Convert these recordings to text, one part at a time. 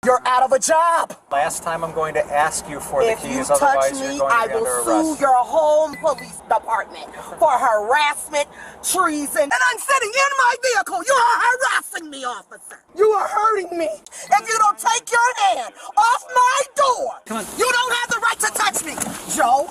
You're out of a job. Last time I'm going to ask you for the If you keys, touch otherwise me, you're going I to be under will arrest. sue your whole police department for harassment, treason, and I'm sitting in my vehicle. You are harassing me, officer. You are hurting me. If you don't take your hand off my door, you don't have the right to touch me. Joe?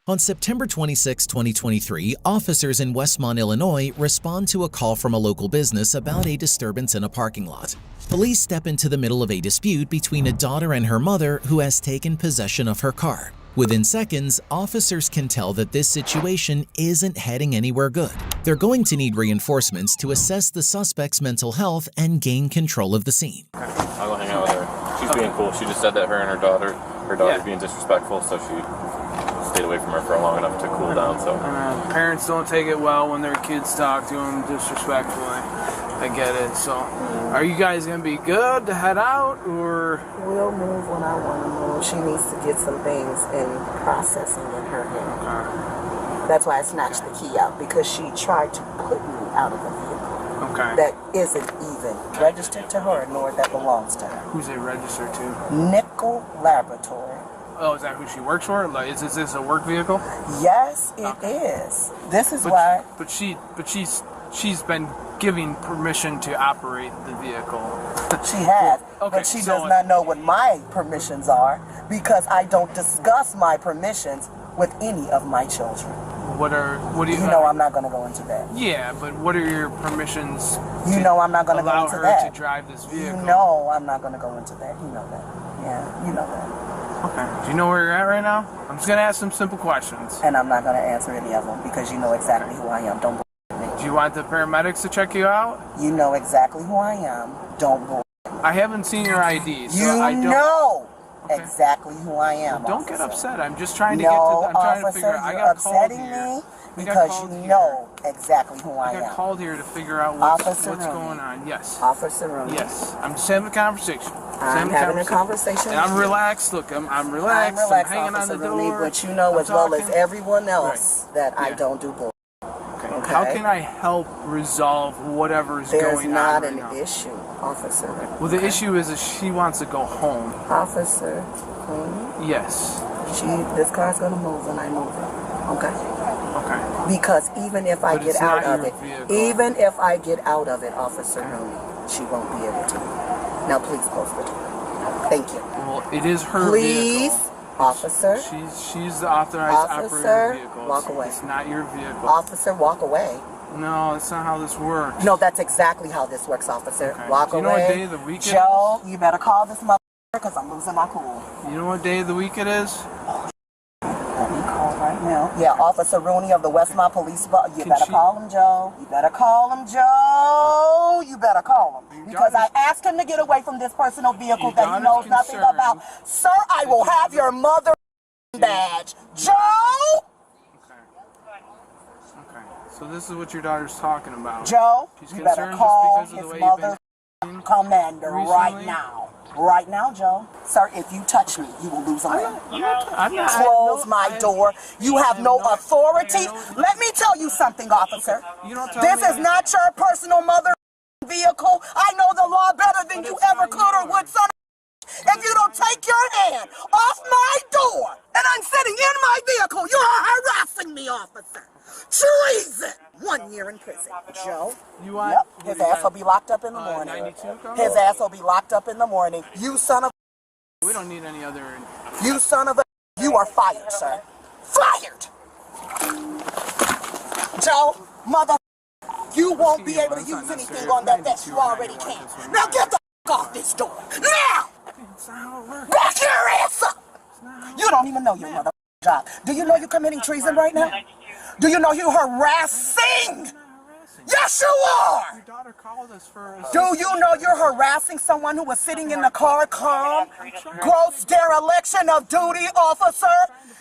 On September 26, 2023, officers in Westmont, Illinois respond to a call from a local business about a disturbance in a parking lot. Police step into the middle of a dispute between a daughter and her mother who has taken possession of her car. Within seconds, officers can tell that this situation isn't heading anywhere good. They're going to need reinforcements to assess the suspect's mental health and gain control of the scene. I'll go hang out with her. She's being cool. She just said that her and her daughter's being disrespectful, so she stayed away from her for long enough to cool down. So parents don't take it well when their kids talk to them disrespectfully. I get it. So, are you guys gonna be good to head out, or? We'll move when I want to move. She needs to get some things in processing in her head. Okay. That's why I snatched the key out, because she tried to put me out of the vehicle. Okay. That isn't even registered to her, nor that belongs to her. Who's it registered to? Nickel Laboratory. Oh, is that who she works for? Like, is this a work vehicle? Yes, it is. This is why. But she's been giving permission to operate the vehicle. She has, Okay, but she so does not know what my permissions are, because I don't discuss my permissions with any of my children. What do you? You know I'm not going to go into that. Yeah, but what are your permissions? You know I'm not going to go allow into her that. to drive this vehicle. You know I'm not going to go into that. You know that. Yeah, you know that. Okay. Do you know where you're at right now? I'm just going to ask some simple questions. And I'm not going to answer any of them, because you know exactly who I am. Don't bull me. Do you want the paramedics to check you out? You know exactly who I am. Don't bull. I haven't seen your ID, so You I don't know Okay. exactly who I am. Well, don't officer. get upset. I'm just trying to No, get to. I'm trying to officer, figure out. I you're got called upsetting here. me because you know exactly who I I got am. called here to figure out what's Officer going on. Yes. Officer Rooney. Yes. I'm just having a conversation. I'm having a conversation. And I'm relaxed. Look, I'm relaxed. I'm relaxed, hanging Officer on the Rooney, door. but you know as well as everyone else that I Yeah. don't do bull. Okay. How can I help resolve whatever is There's going on not right an now? issue, officer. Well, the issue is that she wants to go home. Officer Rooney, Yes. this car's gonna move when I move it. Okay. Okay. Because even if I But get it's out not of your it, vehicle. even if I get out of it, Officer Rooney, she won't be able to. Now please close the door. Thank you. Well, it is her Please, vehicle. officer. She's the authorized operator Officer, of the vehicle. walk away. It's not your vehicle. Officer, walk away. No, that's not how this works. No, that's exactly how this works, officer. Okay. Walk Do you away. know what day of the week it Joe, you better call this mother, because I'm losing my cool. You know what day of the week it is? Let me call right now. Yeah, Officer Rooney of the Westmont Police. You better call him, Joe. You better call him, Joe. You better call him. Because I asked him to get away from this personal vehicle that he knows nothing about. Sir, I will have your mother badge. Joe! Okay. So this is what your daughter's talking about. Joe, She's you better concerned call just because of his the way you've mother been commander right recently? now. Right now, Joe. Sir, if you touch me, you will lose a limb. I'm not, Close my door. You have no authority. Let me tell you something, officer. You don't tell This me is not your personal mother vehicle. I know the law better than you ever could or would, son. If you don't take your hand off my door, and I'm sitting in my vehicle, you are harassing me, officer. Treason. 1 year in prison. Joe. Yep. His ass will be locked up in the morning. 92 His ass will be locked up in the morning. You son of We don't need any other. You son of a... You are fired, sir. Fired! Joe, mother... You won't be able to use anything on that vest. You already can. Now get the off this door. Now! Back your ass up! You don't even know your mother job. Do you know you're committing treason right now? Do you know you're harassing? Yes, you are! Your daughter called us for Do you know you're harassing someone who was sitting in the car calm? Gross dereliction of duty, officer.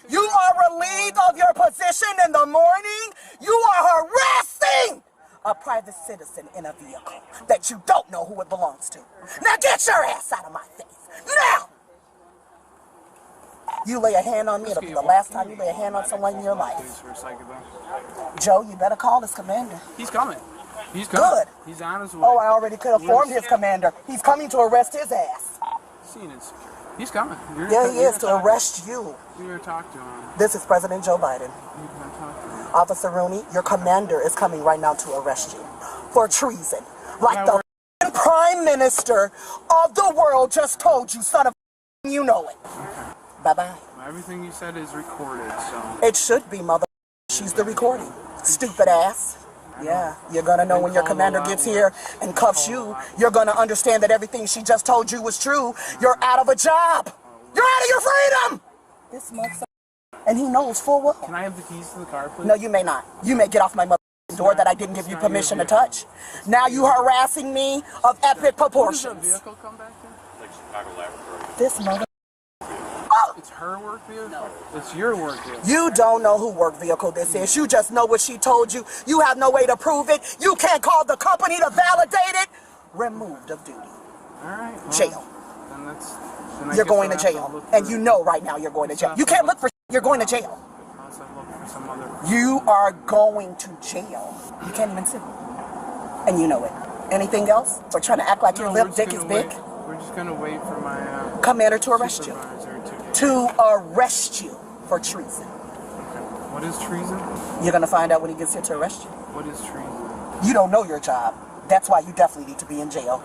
You are relieved of your position in the morning. You are harassing a private citizen in a vehicle that you don't know who it belongs to. Now get your ass out of my face. Now! You lay a hand on me, it'll be the last time you lay a hand on someone in your life. Joe, you better call this commander. He's coming. He's coming. Good. He's on his way. Oh, I already could have formed his commander. He's coming to arrest his ass. Seen it. He's coming. Yeah, he is, to arrest you. You're gonna talk to him. This is President Joe Biden. You're gonna talk to him. Officer Rooney, your commander is coming right now to arrest you for treason. Like Yeah, the Prime Minister of the world just told you, son of you know it. Bye-bye. Everything you said is recorded, so. It should be, mother. She's the recording. Stupid ass. Yeah, you're gonna know when your commander gets here and cuffs you. You're gonna understand that everything she just told you was true. You're out of a job. You're out of your freedom. This motherfucker. And he knows full well. Can I have the keys to the car, please? No, you may not. You may get off my door that I didn't give you permission to touch. Now you harassing me of epic Who does the proportions. vehicle come back to? Like Chicago Laboratory. This mother. It's her work vehicle? No. It's your work vehicle. You don't know who work vehicle this is. You just know what she told you. You have no way to prove it. You can't call the company to validate it. Removed of duty. All right. Well, Jail. Then that's. You're going to jail. And you know right now you're going to jail. You can't look for you're going to jail. Unless I look for some other. You are going to jail. You can't even sue. And you know it. Anything else? Or trying to act like your No, lip we're just dick is gonna big? wait. We're just gonna wait for my Commander to arrest you. supervisor To arrest you for treason. What is treason? You're going to find out when he gets here to arrest you. What is treason? You don't know your job. That's why you definitely need to be in jail.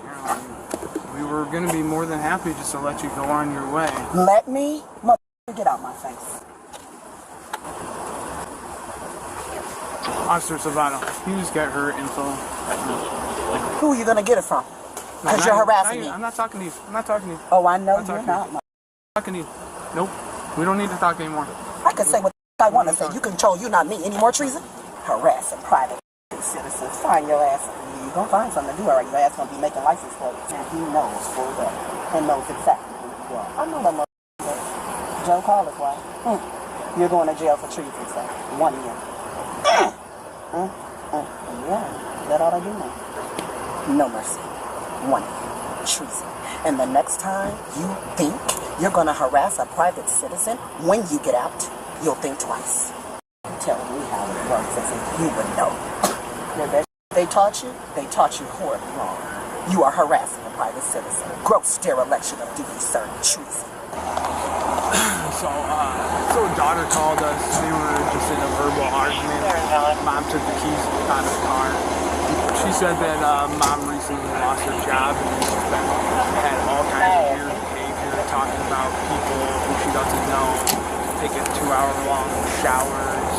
We were gonna be more than happy just to let you go on your way. Let me get out my face. Officer Savano, you just get her info. Who are you going to get it from? Because you're harassing me. I'm not talking to you. I'm not talking to you. Oh, I know I'm you're talking not. I'm talking to you. Nope. We don't need to talk anymore. I can say what I want to say. You control you, not me. Any more treason? Harassing private citizens. Find your ass. You're going to find something to do, or your ass going to be making license plates. And he knows full well. And knows exactly who you are. I know that motherfucker. Joe Carlos, why? You're going to jail for treason, sir. 1 year. Yeah, that all I do now. No mercy. 1 year. Treason. And the next time you think you're going to harass a private citizen, when you get out, you'll think twice. Tell me how it works as if you would know. They taught you horribly wrong. You are harassing a private citizen. Gross dereliction of duty, sir. Treason. So a daughter called us. They were just in a verbal argument. Mom took the keys out of the car. She said that mom recently lost her job and had all kinds of weird behavior, talking about people who she doesn't know, taking 2-hour-long showers.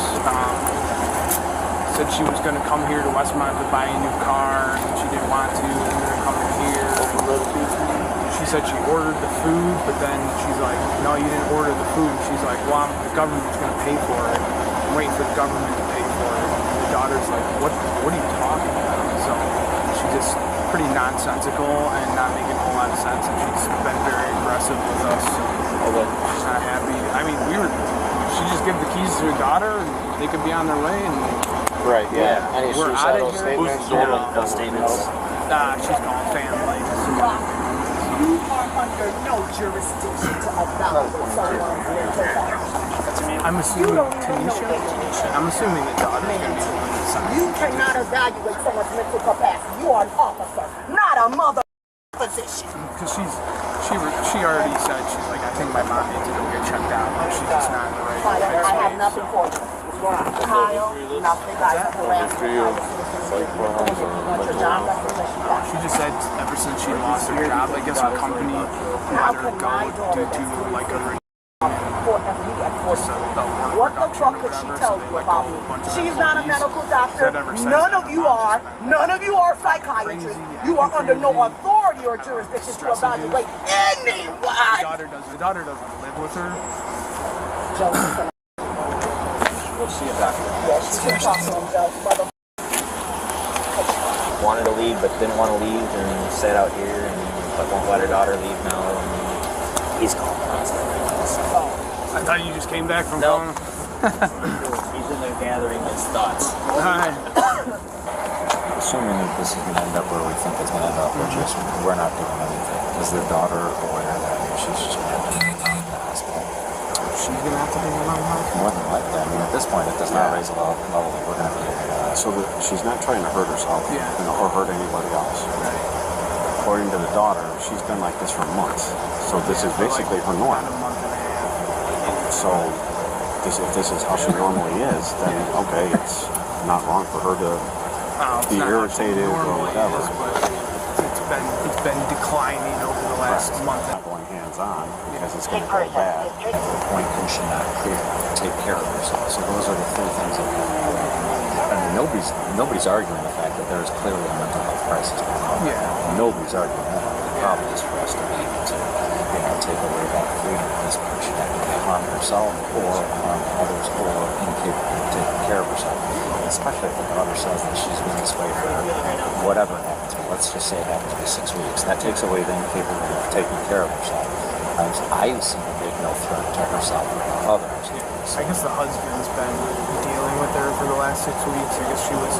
Said she was going to come here to Westmont to buy a new car, and she didn't want to. And we were coming here. She said she ordered the food, but then she's like, no, you didn't order the food. She's like, well, the government's going to pay for it. I'm waiting for the government to pay for it. And the daughter's like, what are you talking about? So she's just pretty nonsensical and not making a whole lot of sense. And she's been very aggressive with us. So she's not happy. I mean, she just gave the keys to her daughter, and they could be on their way. And Right, yeah. Any we're out of suicidal here. statements? She's calling family. You are under no jurisdiction to adopt someone's mental health. I'm assuming Tanisha. I'm assuming the daughter's going to be on the side. You cannot evaluate someone's mental capacity. You are an officer, not a mother physician. Because she already said, she's like, I think my mom needs to go get checked out. She's just not in the right I have headspace. nothing for you. Kyle, nothing. I have harassed you. She just said ever since she lost her job, I guess her company let her go due to like a What the fuck could she tell you about me? She's not a medical doctor. None of you are. None of you are psychiatrists. You are under no authority or jurisdiction to evaluate anyone. The daughter doesn't live with her. Joe, See a doctor. yeah, she can talk to him, Joe. Wanted to leave, but didn't want to leave, and sat out here, and but won't let her daughter leave now. And he's calling constantly. I thought you just came back from No. going. He's in there gathering his thoughts. Hi. Assuming that this is going to end up where we think it's going to end up, we're not doing anything. Is their daughter aware that she's just going to have to be in the hospital? she's gonna have to pay around the house? More than likely. I mean, at this point, it does not raise a level that we're going to be. So that she's not trying to hurt herself, Yeah. or hurt anybody else. According to the daughter, she's been like this for months. So this is basically her norm. About a month and a half. So if this is how she normally is, then okay, it's not wrong for her to It's be not how she irritated or normally whatever. is, but it's been declining over the last month. Not going hands-on because it's going to go bad. At the point can she not take care of herself? So those are the three things that we have to do. I mean, nobody's arguing the fact that there is clearly a mental health crisis going on. Yeah. Nobody's arguing that. The problem is for us to be able to, take away that freedom at this point. She not to harm herself or harm others or incapable of taking care of herself. Especially if the daughter says that she's been this way for whatever it happens. But let's just say it happens to be 6 weeks. That takes away the incapability of taking care of herself. I see the big no threat to herself or others. I guess the husband's been dealing with her for the last 6 weeks. I guess she was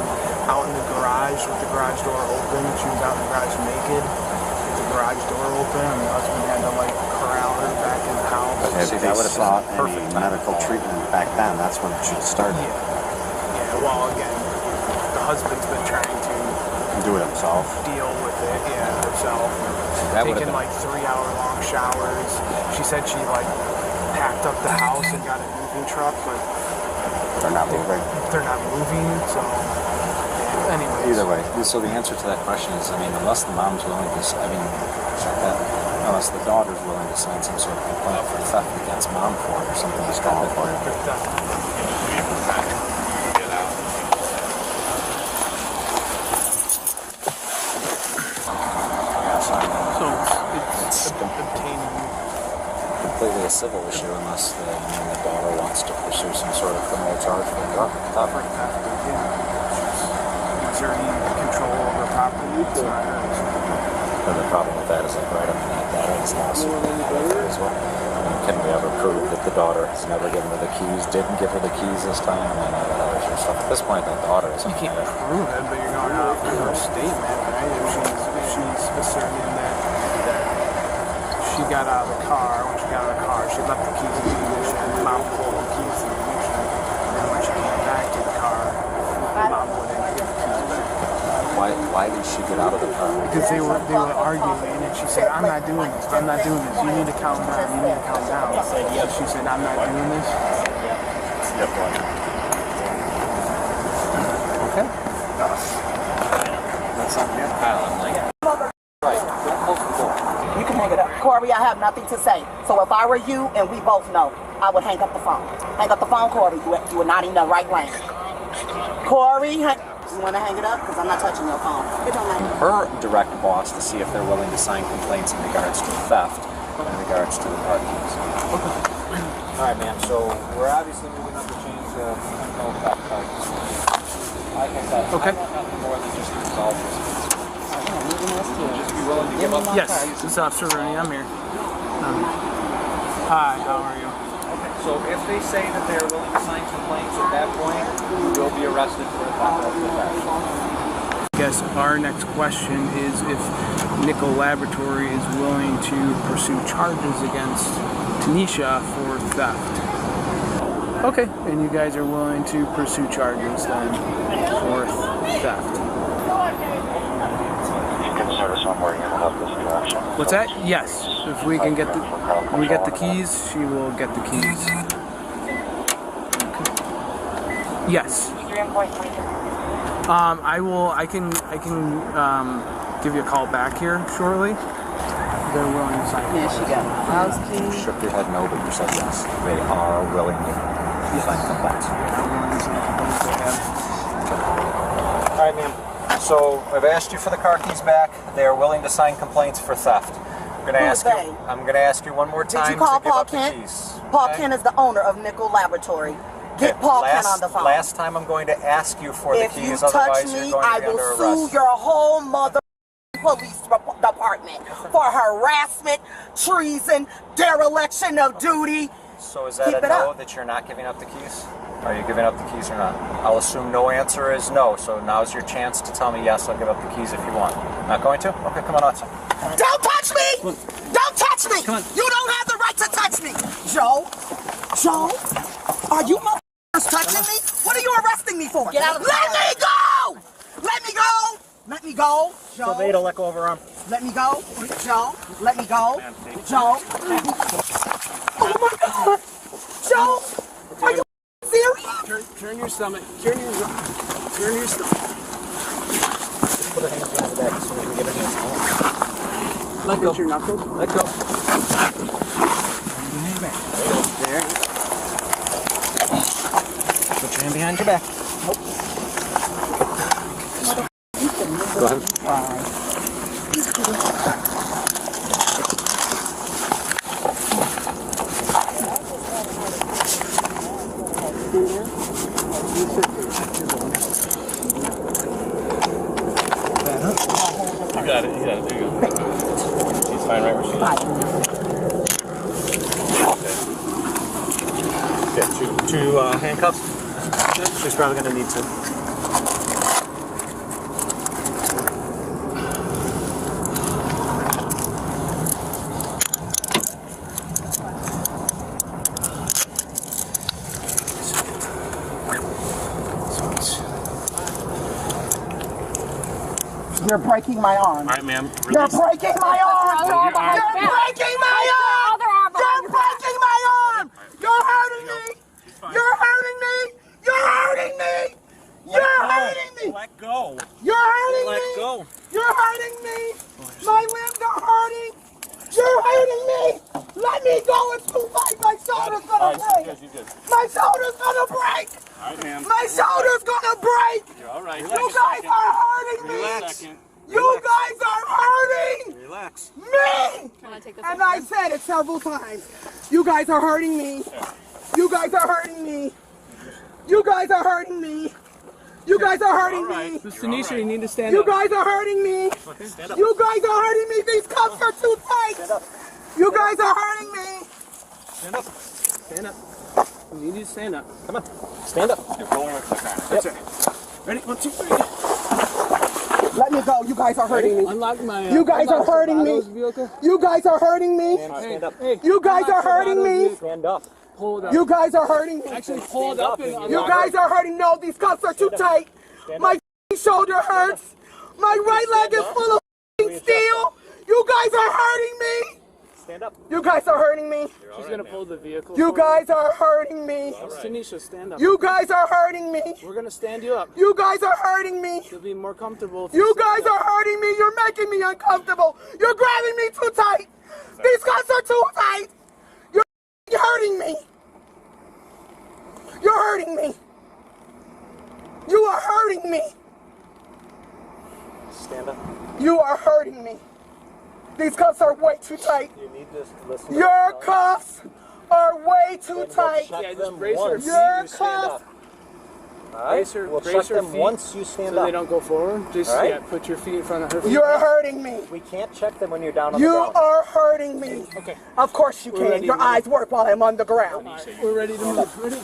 out in the garage with the garage door open. She was out in the garage naked with the garage door open, and the husband had to like corral her back in the house. If See, they that would have sought been perfect any time. medical treatment back then, that's when it should start. Yeah, well, again, the husband's been trying to Do it himself. deal with it, herself. That would've Taking been- like 3-hour-long showers. She said she like packed up the house and got a moving truck, but They're not moving. they're not moving, so anyways. Either way, so the answer to that question is, I mean, unless the mom's willing to, unless the daughter's willing to sign some sort of complaint for theft against mom for it or something like that. So it's obtaining. Completely a civil issue unless the daughter wants to pursue some sort of criminal charge for theft. Is there any control over property? It's not hers. And the problem with that is like right up in that daughter's lawsuit as well. I mean, can we ever prove that the daughter has never given her the keys, didn't give her the keys this time, and all that other sort of stuff? At this point, the daughter is You can't prove it, but you're going off of her statement, right? If she's asserting that she got out of the car, when she got out of the car, she left the keys in the ignition, mom pulled the keys in the ignition, and then when she came back to the car, mom wouldn't give the keys back. Why did she get out of the car? Because they were arguing, and she said, I'm not doing this, I'm not doing this, you need to calm down, you need to calm down. So she said, I'm not doing this. Okay. That's something you're piling like. You can hang it up. Corey, I have nothing to say. So if I were you, and we both know, I would hang up the phone. Hang up the phone, Corey. You are not in the right lane. Corey, you want to hang it up? Because I'm not touching your phone. It don't matter. Her direct boss to see if they're willing to sign complaints in regards to theft, in regards to the car keys. All right, ma'am. So we're obviously moving up the chain to criminal theft charges. Like I said, Okay. I want nothing more than just to resolve this. Just be willing to give up. Yes, this is Officer Rooney, I'm here. Hi, how are you? So if they say that they're willing to sign complaints at that point, you will be arrested for the theft of the theft. I guess our next question is if Nickel Laboratory is willing to pursue charges against Tanisha for theft. Okay, and you guys are willing to pursue charges then for theft. What's that? Yes. If we can get the keys, she will get the keys. Okay. Yes. I can give you a call back here shortly. They're willing to sign. Yeah, she got house You keys. shook your head no, but you said yes. They are willing to sign complaints. All right, ma'am. So I've asked you for the car keys back. They are willing to sign complaints for theft. I'm going to ask you one more time Did you call to give Paul up the Kent? keys. Paul okay? Kent is the owner of Nickel Laboratory. Get Paul Kent on the phone. Last time I'm going to ask you for the If you keys, touch otherwise me, you're going I to be under will arrest. sue your whole mother police department for harassment, treason, dereliction of duty. So is that Keep a it no up. that you're not giving up the keys? Are you giving up the keys or not? I'll assume no answer is no. So now's your chance to tell me yes, I'll give up the keys if you want. Not going to? Okay, come on outside. Don't touch me! Don't touch me! You don't have the right to touch me, Joe. Joe, are you motherfuckers touching me? What are you arresting me for? Get out of the Let me go! Let me go! Let me go, Joe. Veda, let go of her arm. Let me go, Joe. Let me go, Joe. Oh my God, Joe, are you serious? Turn your stomach. Turn your stomach. Put her hands behind the back as soon as we get her hands home. Let go. Your knuckles. Let go. There. Put your hand behind your back. Go ahead. You got it. There you go. She's fine right where she is. Yeah, two handcuffs. She's probably going to need to. You're breaking my arm. All right, ma'am. You're breaking my arm. You're breaking my arm. You're breaking my arm. You're hurting me. You're hurting me. You're hurting me. You're hurting me. Let go. You're hurting me. Let go. You're hurting me. My limbs are hurting. You're hurting me. Let me go. It's too late. My shoulder's gonna break. My shoulder's gonna break. All right, ma'am. My shoulder's gonna break. You're all right. You guys are hurting me. You guys are hurting Relax. me. And I said it several times. You guys are hurting me. You guys are hurting me. You guys are hurting me. You guys are hurting me. Miss Tanisha, you need to stand You up. guys are hurting me. Stand up. You guys are hurting me. These cuffs are too tight. You guys are hurting me. Stand up. Stand up. You need to stand up. Come on. Stand up. You're pulling with the car. That's right. Ready? 1, 2, 3. Let me go. You guys are hurting me. Unlock my. You guys are hurting me. Vehicle. You guys are hurting me. Stand up. Hey, You guys are hurting me. Stand up. pull it up. You guys are hurting me. Actually, pull it up and unlock You guys are hurting. No, these cuffs are too tight. My shoulder hurts. My right leg is full of steel. You guys are hurting me. Stand up. You guys are hurting me. She's gonna pull the vehicle. You guys are hurting me. Tanisha, stand up. You guys are hurting me. We're gonna stand you up. You guys are hurting me. You'll be more comfortable. If You stand guys up. are hurting me. You're making me uncomfortable. You're grabbing me too tight. These cuffs are too tight. You're hurting me. You're hurting me. You are hurting me. Stand up. You are hurting me. These cuffs are way too tight. You need to listen. Your cuffs are way too tight. Yeah, just brace her feet. Your You stand cuffs. up. Alright, brace we'll check her them feet once you stand So up. they don't go forward. Just All right. yeah, put your feet in front of her feet. You're hurting me. We can't check them when you're down on the You ground. are hurting me. Okay. Of course you We're can. ready Your to eyes work while I'm on the ground. We're ready to move. Ready?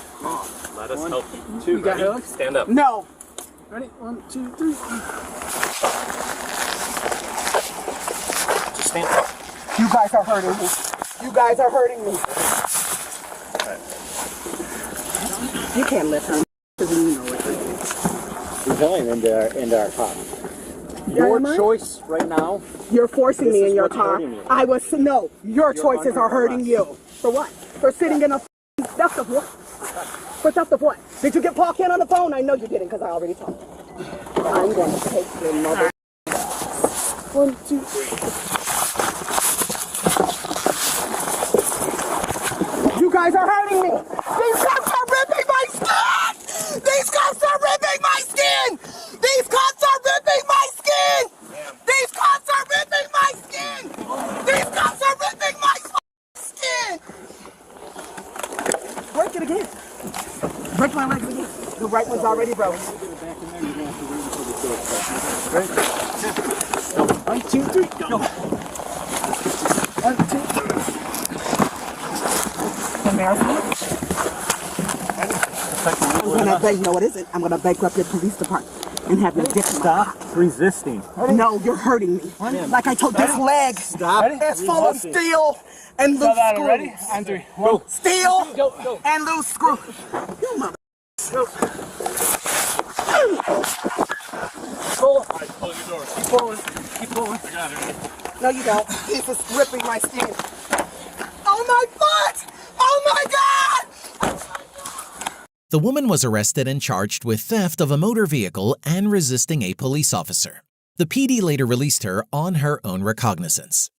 Let us help you. You got hook? Stand up. No. Ready? 1, 2, 3. Just stand up. You guys are hurting me. You guys are hurting me. You can't lift her. We're going into our car. Your choice right now. You're forcing me This in is your what's car. hurting you. I was no. Your choices under are hurting arrest. you. For what? For sitting in a theft of what? For theft of what? Did you get Paul Ken on the phone? I know you didn't because I already talked. I'm going to take your mother. 1, 2, 3. You guys are hurting me. These cuffs are ripping my skin. These cuffs are ripping my skin. These cuffs are ripping my skin. These cuffs are ripping my skin. These cuffs are ripping my skin. Break it again. Break my legs again. The right one's already broken. 1, 2, 3, go. 1, 2, 3. Embarrassment. I'm gonna beg. No, it isn't. I'm gonna bankrupt your police department and have your dick stop. resisting. No, you're hurting me. Like I told this leg is full of steel and loose screws. Ready? On 3. 1. Steel and loose screws. You mother. Pull your door. Keep pulling. Keep pulling. I got it. No, you don't. This is ripping my skin. Oh my foot! Oh my God! The woman was arrested and charged with theft of a motor vehicle and resisting a police officer. The PD later released her on her own recognizance.